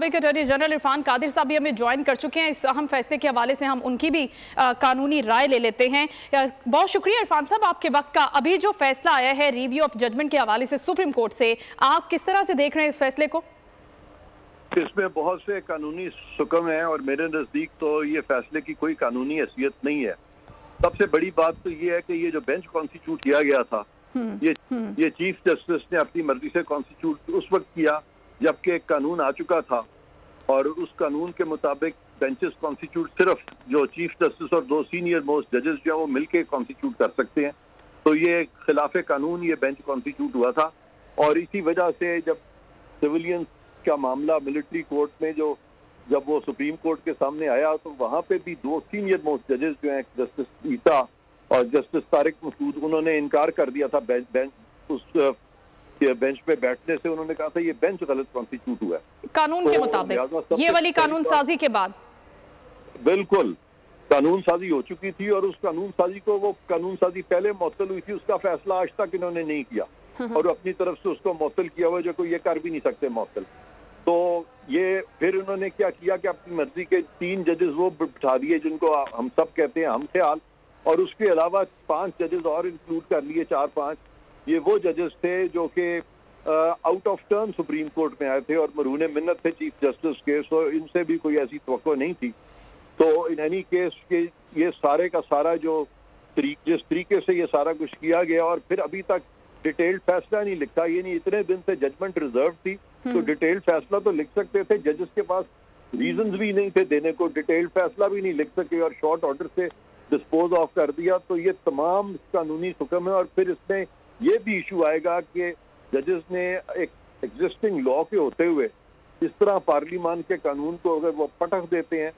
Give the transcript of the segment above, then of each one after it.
Attorney general Irfan Qadir साहब भी हमें ज्वाइन कर चुके हैं। इस अहम फैसले के हवाले से हम उनकी भी कानूनी राय ले लेते हैं। बहुत शुक्रिया इरफान साहब आपके वक्त का। अभी जो फैसला आया है रिव्यू ऑफ जजमेंट के हवाले से सुप्रीम कोर्ट से, आप किस तरह से देख रहे हैं इस फैसले को? इसमें बहुत से कानूनी सुकम हैं और मेरे नजदीक तो ये फैसले की कोई कानूनी हैसियत नहीं है। सबसे बड़ी बात तो ये है कि ये जो बेंच कॉन्स्टिट्यूट किया गया था, ये चीफ जस्टिस ने अपनी मर्जी से कॉन्स्टिट्यूट उस वक्त किया जबकि एक कानून आ चुका था और उस कानून के मुताबिक बेंचेस कॉन्स्टिट्यूट सिर्फ जो चीफ जस्टिस और 2 सीनियर मोस्ट जजेस जो है वो मिलके कॉन्स्टिट्यूट कर सकते हैं। तो ये खिलाफ कानून ये बेंच कॉन्स्टिट्यूट हुआ था और इसी वजह से जब सिविलियंस का मामला मिलिट्री कोर्ट में जब वो सुप्रीम कोर्ट के सामने आया तो वहां पे भी 2 सीनियर मोस्ट जजेस जो हैं जस्टिस ईसा और जस्टिस तारिक मसूद, उन्होंने इनकार कर दिया था बेंच पे बैठने से। उन्होंने कहा था ये बेंच गलत कॉन्स्टिट्यूट हुआ है कानून के मुताबिक। ये वाली कानून साजी के बाद बिल्कुल कानून साजी हो चुकी थी और उस कानून साजी को वो कानून साजी पहले मुअत्तल हुई थी, उसका फैसला आज तक इन्होंने नहीं किया और अपनी तरफ से उसको मुअत्तल किया हुआ जो कोई ये कर भी नहीं सकते मुअत्तल। तो ये फिर उन्होंने क्या किया कि अपनी मर्जी के 3 जजेस वो बिठा दिए जिनको हम सब कहते हैं हम ख्याल, और उसके अलावा 5 जजेस और इंक्लूड कर लिए, 4-5। ये वो जजेस थे जो कि out of turn supreme court में आए थे और मरहून मिन्नत थे चीफ जस्टिस के, सो इनसे भी कोई ऐसी तवक्को नहीं थी। तो इन एनी केस के ये सारे का सारा जिस तरीके से ये सारा कुछ किया गया और फिर अभी तक डिटेल्ड फैसला नहीं लिखा, ये नहीं इतने दिन से जजमेंट रिजर्व थी तो डिटेल्ड फैसला तो लिख सकते थे, जजेस के पास रीजंस भी नहीं थे देने को, डिटेल्ड फैसला भी नहीं लिख सके और शॉर्ट ऑर्डर से डिस्पोज ऑफ कर दिया। तो ये तमाम कानूनी हुक्म है और फिर इसमें ये भी इशू आएगा कि जजेस ने एक एग्जिस्टिंग लॉ के होते हुए इस तरह पार्लियामान के कानून को अगर वो पटक देते हैं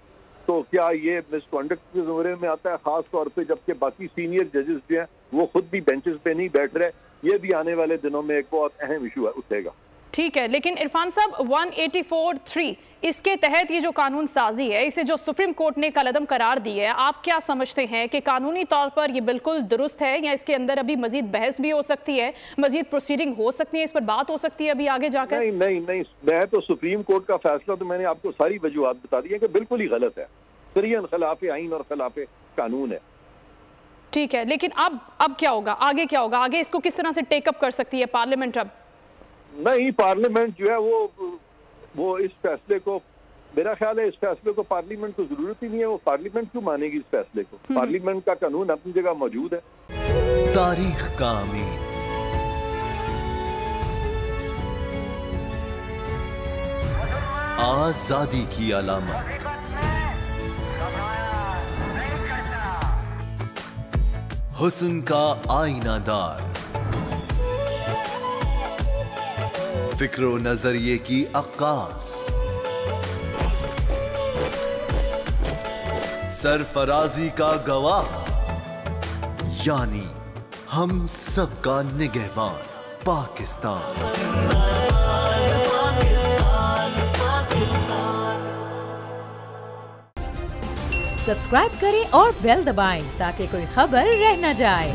तो क्या ये मिसकॉन्डक्ट के ज़मरे में आता है, खास तौर पे जबकि बाकी सीनियर जजेस जो हैं वो खुद भी बेंचेस पे नहीं बैठ रहे। ये भी आने वाले दिनों में एक बहुत अहम इशू उठेगा। ठीक है, लेकिन इरफान साहब 184(3) इसके तहत ये जो कानून साजी है, इसे जो सुप्रीम कोर्ट ने कलअदम करार दी है, आप क्या समझते हैं कि कानूनी तौर पर ये बिल्कुल दुरुस्त है या इसके अंदर अभी मजीद बहस भी हो सकती है, मजीद प्रोसीडिंग हो सकती है, इस पर बात हो सकती है अभी आगे जाकर? नहीं, मैं तो सुप्रीम कोर्ट का फैसला तो मैंने आपको सारी वजूहात बता दी है कि बिल्कुल ही गलत है, सरीहन खिलाफ आईन और खिलाफ कानून है। ठीक है, लेकिन अब क्या होगा, आगे क्या होगा, आगे इसको किस तरह से टेकअप कर सकती है पार्लियामेंट? अब नहीं, पार्लियामेंट जो है वो इस फैसले को, मेरा ख्याल है इस फैसले को पार्लियामेंट को जरूरत ही नहीं है। वो पार्लियामेंट क्यों मानेगी इस फैसले को? पार्लियामेंट का कानून अपनी जगह मौजूद है। तारीख का अमीर, आजादी की अलामत, हुस्न का आईनादार, फिक्र व नजरिए की अक्कास, सरफराजी का गवाह, यानी हम सब का निगहबान पाकिस्तान। सब्सक्राइब करें और बेल दबाएं ताकि कोई खबर रह न जाए।